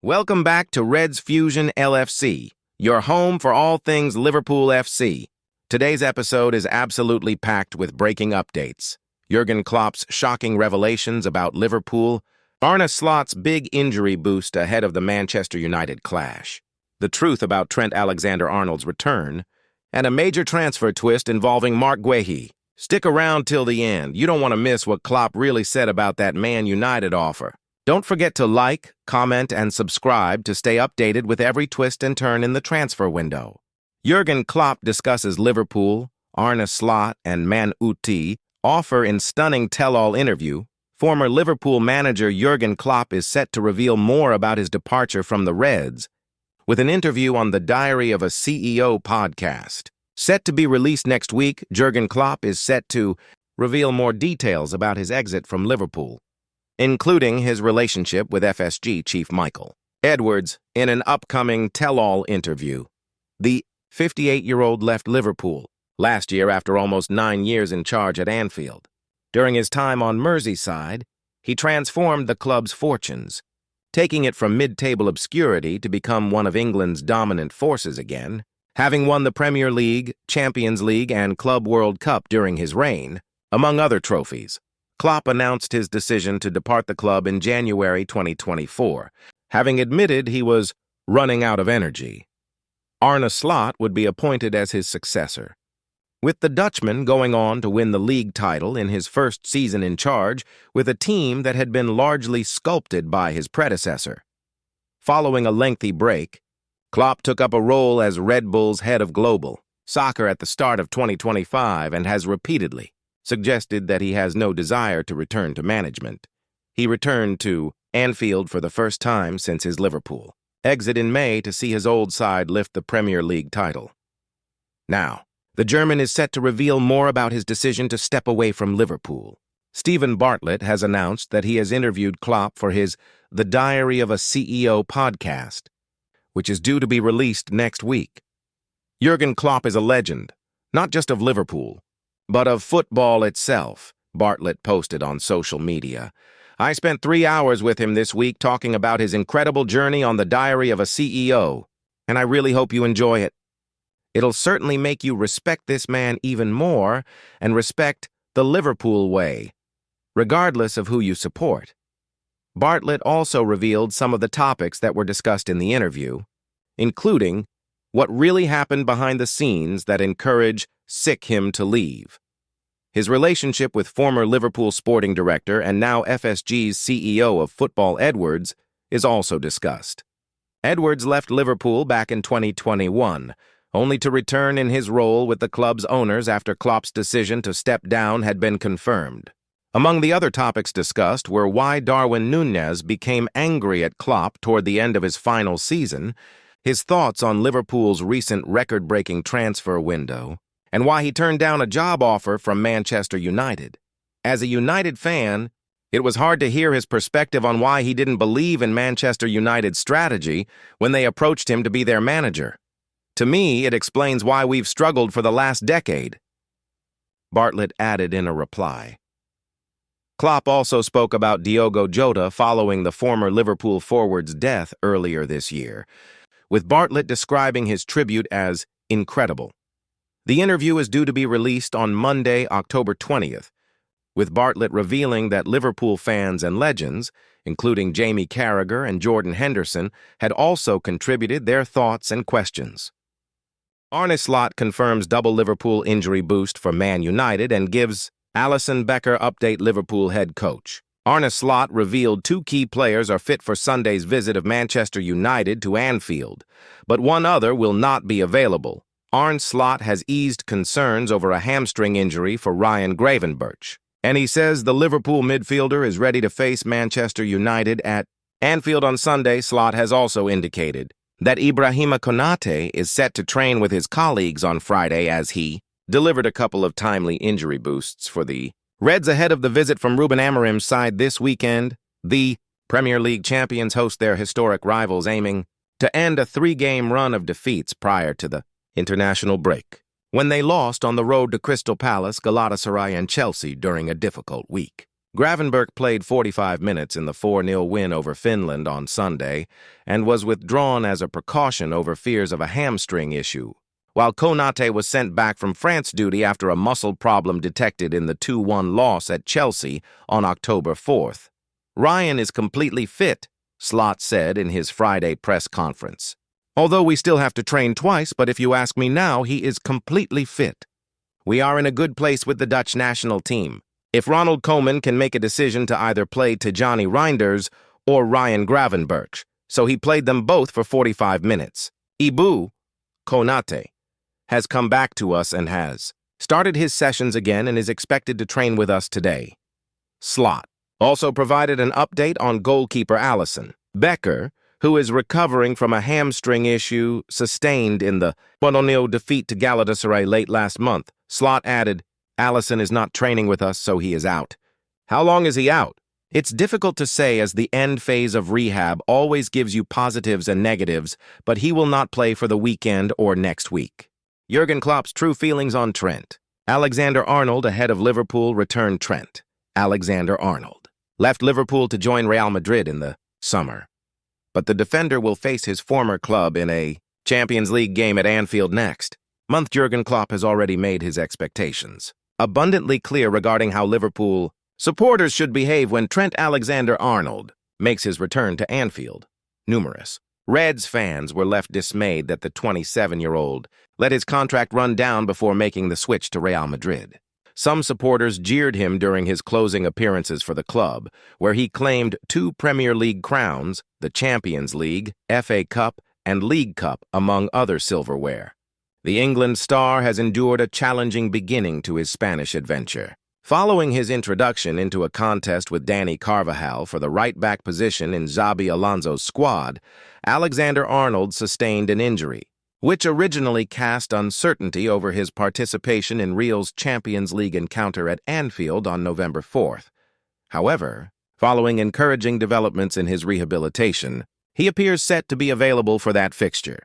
Welcome back to Reds Fusion LFC, your home for all things Liverpool FC. Today's episode is absolutely packed with breaking updates. Jurgen Klopp's shocking revelations about Liverpool, Arne Slot's big injury boost ahead of the Manchester United clash, the truth about Trent Alexander-Arnold's return, and a major transfer twist involving Marc Guehi. Stick around till the end. You don't want to miss what Klopp really said about that Man United offer. Don't forget to like, comment, and subscribe to stay updated with every twist and turn in the transfer window. Jurgen Klopp discusses Liverpool, Arne Slot, and Man United offer in stunning tell-all interview. Former Liverpool manager Jurgen Klopp is set to reveal more about his departure from the Reds with an interview on the Diary of a CEO podcast. Set to be released next week, Jurgen Klopp is set to reveal more details about his exit from Liverpool, including his relationship with FSG chief Michael Edwards in an upcoming tell-all interview. The 58-year-old left Liverpool last year after almost 9 years in charge at Anfield. During his time on Merseyside, he transformed the club's fortunes, taking it from mid-table obscurity to become one of England's dominant forces again, having won the Premier League, Champions League, and Club World Cup during his reign, among other trophies. Klopp announced his decision to depart the club in January 2024, having admitted he was running out of energy. Arne Slot would be appointed as his successor, with the Dutchman going on to win the league title in his first season in charge with a team that had been largely sculpted by his predecessor. Following a lengthy break, Klopp took up a role as Red Bull's head of global soccer at the start of 2025 and has repeatedly suggested that he has no desire to return to management. He returned to Anfield for the first time since his Liverpool exit in May to see his old side lift the Premier League title. Now, the German is set to reveal more about his decision to step away from Liverpool. Stephen Bartlett has announced that he has interviewed Klopp for his The Diary of a CEO podcast, which is due to be released next week. Jurgen Klopp is a legend, not just of Liverpool, but of football itself, Bartlett posted on social media. I spent 3 hours with him this week talking about his incredible journey on the Diary of a CEO, and I really hope you enjoy it. It'll certainly make you respect this man even more and respect the Liverpool way, regardless of who you support. Bartlett also revealed some of the topics that were discussed in the interview, including what really happened behind the scenes that encouraged him to leave. His relationship with former Liverpool sporting director and now FSG's CEO of football Edwards is also discussed. Edwards left Liverpool back in 2021, only to return in his role with the club's owners after Klopp's decision to step down had been confirmed. Among the other topics discussed were why Darwin Núñez became angry at Klopp toward the end of his final season, his thoughts on Liverpool's recent record-breaking transfer window, and why he turned down a job offer from Manchester United. As a United fan, it was hard to hear his perspective on why he didn't believe in Manchester United's strategy when they approached him to be their manager. To me, it explains why we've struggled for the last decade, Bartlett added in a reply. Klopp also spoke about Diogo Jota following the former Liverpool forward's death earlier this year, with Bartlett describing his tribute as incredible. The interview is due to be released on Monday, October 20th, with Bartlett revealing that Liverpool fans and legends, including Jamie Carragher and Jordan Henderson, had also contributed their thoughts and questions. Arne Slot confirms double Liverpool injury boost for Man United and gives Alisson Becker update Liverpool head coach. Arne Slot revealed 2 key players are fit for Sunday's visit of Manchester United to Anfield, but one other will not be available. Arne Slot has eased concerns over a hamstring injury for Ryan Gravenberch, and he says the Liverpool midfielder is ready to face Manchester United at Anfield on Sunday. Slot has also indicated that Ibrahima Konate is set to train with his colleagues on Friday as he delivered a couple of timely injury boosts for the Reds ahead of the visit from Ruben Amorim's side this weekend. The Premier League champions host their historic rivals, aiming to end a 3-game run of defeats prior to the international break, when they lost on the road to Crystal Palace, Galatasaray, and Chelsea during a difficult week. Gravenberch played 45 minutes in the 4-0 win over Finland on Sunday and was withdrawn as a precaution over fears of a hamstring issue, while Konate was sent back from France duty after a muscle problem detected in the 2-1 loss at Chelsea on October 4th. Ryan is completely fit, Slot said in his Friday press conference. Although we still have to train twice, but if you ask me now, he is completely fit. We are in a good place with the Dutch national team. If Ronald Koeman can make a decision to either play Tijjani Reinders or Ryan Gravenberch, so he played them both for 45 minutes. Ibu, Konate, has come back to us and has started his sessions again and is expected to train with us today. Slot also provided an update on goalkeeper Alisson Becker, who is recovering from a hamstring issue sustained in the 1-0 defeat to Galatasaray late last month. Slot added, Alisson is not training with us, so he is out. How long is he out? It's difficult to say as the end phase of rehab always gives you positives and negatives, but he will not play for the weekend or next week. Jurgen Klopp's true feelings on Trent. Alexander-Arnold ahead of Liverpool returned Trent. Alexander-Arnold left Liverpool to join Real Madrid in the summer, but the defender will face his former club in a Champions League game at Anfield next month. Jurgen Klopp has already made his expectations abundantly clear regarding how Liverpool supporters should behave when Trent Alexander-Arnold makes his return to Anfield. Numerous Reds fans were left dismayed that the 27-year-old let his contract run down before making the switch to Real Madrid. Some supporters jeered him during his closing appearances for the club, where he claimed 2 Premier League crowns, the Champions League, FA Cup, and League Cup, among other silverware. The England star has endured a challenging beginning to his Spanish adventure. Following his introduction into a contest with Dani Carvajal for the right-back position in Xabi Alonso's squad, Alexander-Arnold sustained an injury, which originally cast uncertainty over his participation in Real's Champions League encounter at Anfield on November 4th. However, following encouraging developments in his rehabilitation, he appears set to be available for that fixture.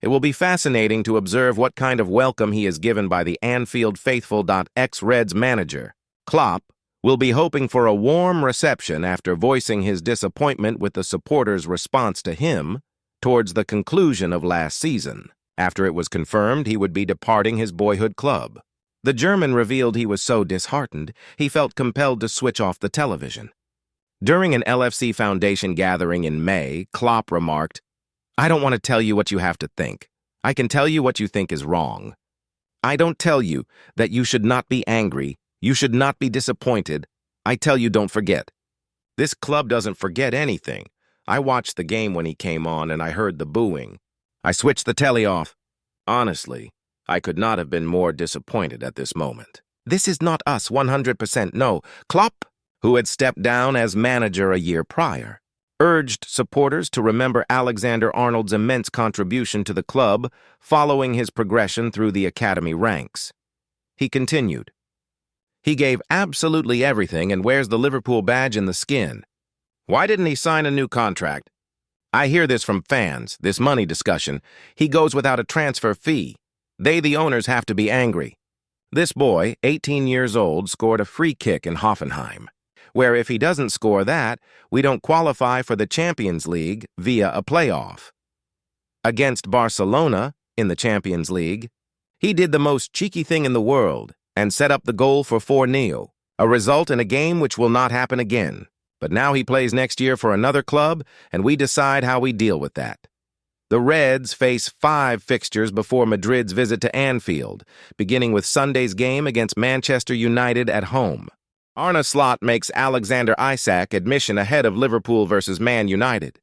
It will be fascinating to observe what kind of welcome he is given by the Anfield faithful. Ex-Reds manager Klopp will be hoping for a warm reception after voicing his disappointment with the supporters' response to him towards the conclusion of last season, after it was confirmed he would be departing his boyhood club. The German revealed he was so disheartened he felt compelled to switch off the television. During an LFC Foundation gathering in May, Klopp remarked, I don't want to tell you what you have to think. I can tell you what you think is wrong. I don't tell you that you should not be angry, you should not be disappointed. I tell you don't forget. This club doesn't forget anything. I watched the game when he came on and I heard the booing. I switched the telly off. Honestly, I could not have been more disappointed at this moment. This is not us 100%, no. Klopp, who had stepped down as manager a year prior, urged supporters to remember Alexander-Arnold's immense contribution to the club following his progression through the academy ranks. He continued, he gave absolutely everything and wears the Liverpool badge in the skin. Why didn't he sign a new contract? I hear this from fans, this money discussion. He goes without a transfer fee. They, the owners, have to be angry. This boy, 18 years old, scored a free kick in Hoffenheim, where if he doesn't score that, we don't qualify for the Champions League via a playoff. Against Barcelona in the Champions League, he did the most cheeky thing in the world and set up the goal for 4-0, a result in a game which will not happen again. But now he plays next year for another club, and we decide how we deal with that. The Reds face 5 fixtures before Madrid's visit to Anfield, beginning with Sunday's game against Manchester United at home. Arne Slot makes Alexander Isak admission ahead of Liverpool versus Man United.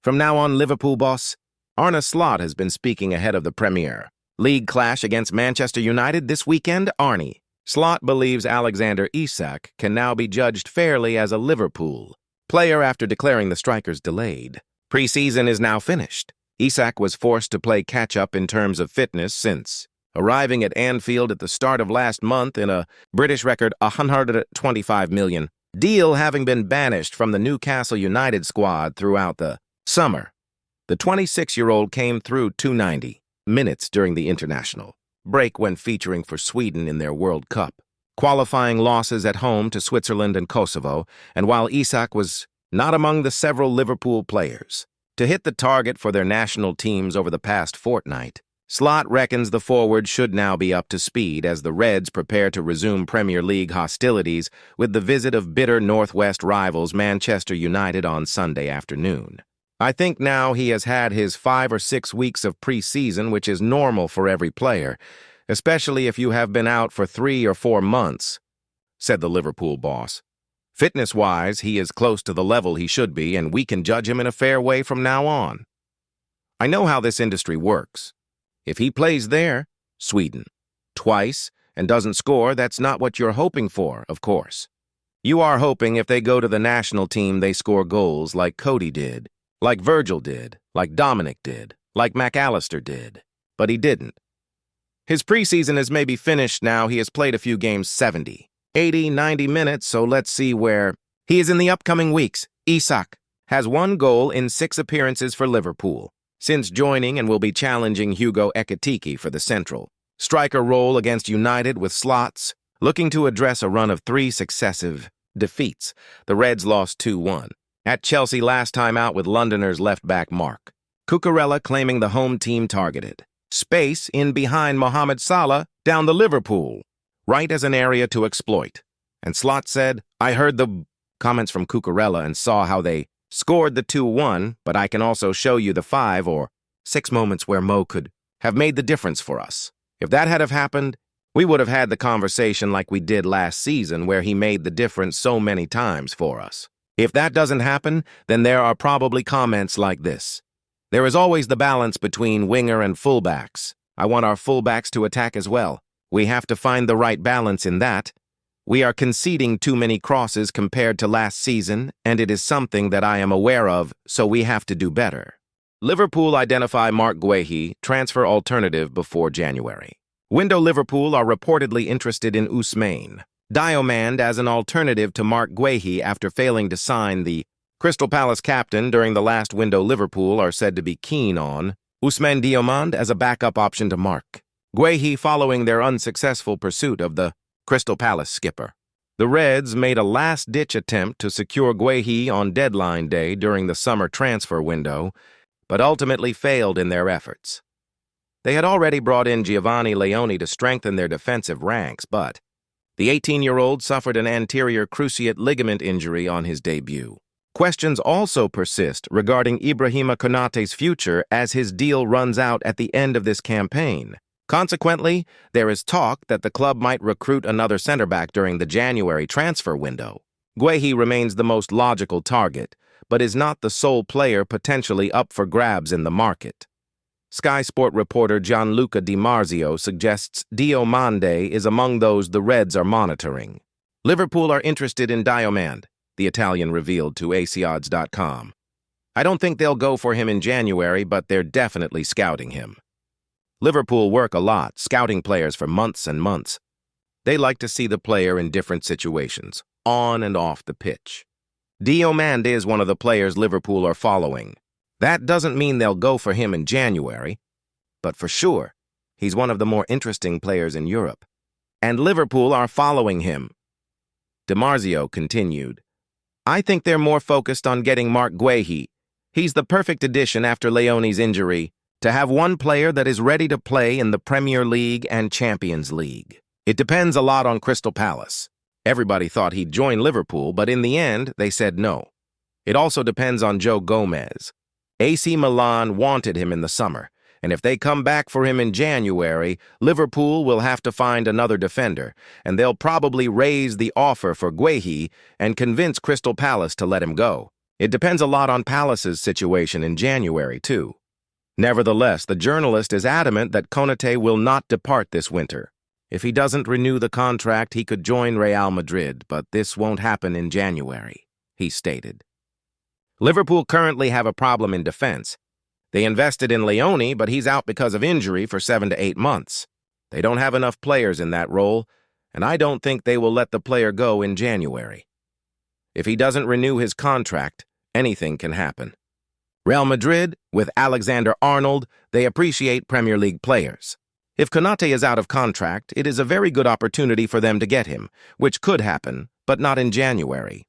From now on, Liverpool boss, Arne Slot has been speaking ahead of the Premier League clash against Manchester United this weekend. Arne Slot believes Alexander Isak can now be judged fairly as a Liverpool player after declaring the striker's delayed preseason is now finished. Isak was forced to play catch-up in terms of fitness since arriving at Anfield at the start of last month in a British record £125 million deal, having been banished from the Newcastle United squad throughout the summer. The 26-year-old came through 290 minutes during the international break when featuring for Sweden in their World Cup qualifying losses at home to Switzerland and Kosovo, and while Isak was not among the several Liverpool players to hit the target for their national teams over the past fortnight, Slot reckons the forward should now be up to speed as the Reds prepare to resume Premier League hostilities with the visit of bitter Northwest rivals Manchester United on Sunday afternoon. I think now he has had his 5 or 6 weeks of pre-season, which is normal for every player, especially if you have been out for 3 or 4 months, said the Liverpool boss. Fitness-wise, he is close to the level he should be, and we can judge him in a fair way from now on. I know how this industry works. If he plays there, Sweden, twice, and doesn't score, that's not what you're hoping for, of course. You are hoping if they go to the national team they score goals like Cody did, like Virgil did, like Dominic did, like McAllister did. But he didn't. His preseason is maybe finished now. He has played a few games 70, 80, 90 minutes, so let's see where he is in the upcoming weeks. Isak has 1 goal in 6 appearances for Liverpool since joining and will be challenging Hugo Ekitike for the central striker role against United, with Slots looking to address a run of 3 successive defeats. The Reds lost 2-1 at Chelsea last time out, with Londoners left-back Marc Cucurella claiming the home team targeted space in behind Mohamed Salah down the Liverpool right as an area to exploit. And Slot said, "I heard the comments from Cucurella and saw how they scored the 2-1, but I can also show you the 5 or 6 moments where Mo could have made the difference for us. If that had have happened, we would have had the conversation like we did last season, where he made the difference so many times for us. If that doesn't happen, then there are probably comments like this. There is always the balance between winger and fullbacks. I want our fullbacks to attack as well. We have to find the right balance in that. We are conceding too many crosses compared to last season, and it is something that I am aware of, so we have to do better." Liverpool identify Marc Guehi transfer alternative before January. Window Liverpool are reportedly interested in Ousmane Diomande as an alternative to Marc Guehi after failing to sign the Crystal Palace captain during the last window. Liverpool are said to be keen on Ousmane Diomande as a backup option to Marc Guehi following their unsuccessful pursuit of the Crystal Palace skipper. The Reds made a last-ditch attempt to secure Guehi on deadline day during the summer transfer window, but ultimately failed in their efforts. They had already brought in Giovanni Leone to strengthen their defensive ranks, but the 18-year-old suffered an anterior cruciate ligament injury on his debut. Questions also persist regarding Ibrahima Konate's future as his deal runs out at the end of this campaign. Consequently, there is talk that the club might recruit another center-back during the January transfer window. Guehi remains the most logical target, but is not the sole player potentially up for grabs in the market. Sky Sport reporter Gianluca Di Marzio suggests Diomande is among those the Reds are monitoring. Liverpool are interested in Diomande, the Italian revealed to ACOdds.com. I don't think they'll go for him in January, but they're definitely scouting him. Liverpool work a lot, scouting players for months and months. They like to see the player in different situations, on and off the pitch. Diomande is one of the players Liverpool are following. That doesn't mean they'll go for him in January, but for sure, he's one of the more interesting players in Europe. And Liverpool are following him. Di Marzio continued, "I think they're more focused on getting Marc Guehi. He's the perfect addition after Leone's injury, to have one player that is ready to play in the Premier League and Champions League. It depends a lot on Crystal Palace. Everybody thought he'd join Liverpool, but in the end, they said no. It also depends on Joe Gomez. AC Milan wanted him in the summer, and if they come back for him in January, Liverpool will have to find another defender, and they'll probably raise the offer for Guehi and convince Crystal Palace to let him go. It depends a lot on Palace's situation in January, too." Nevertheless, the journalist is adamant that Konate will not depart this winter. If he doesn't renew the contract, he could join Real Madrid, but this won't happen in January, he stated. Liverpool currently have a problem in defense. They invested in Leone, but he's out because of injury for 7 to 8 months. They don't have enough players in that role, and I don't think they will let the player go in January. If he doesn't renew his contract, anything can happen. Real Madrid, with Alexander-Arnold, they appreciate Premier League players. If Konate is out of contract, it is a very good opportunity for them to get him, which could happen, but not in January.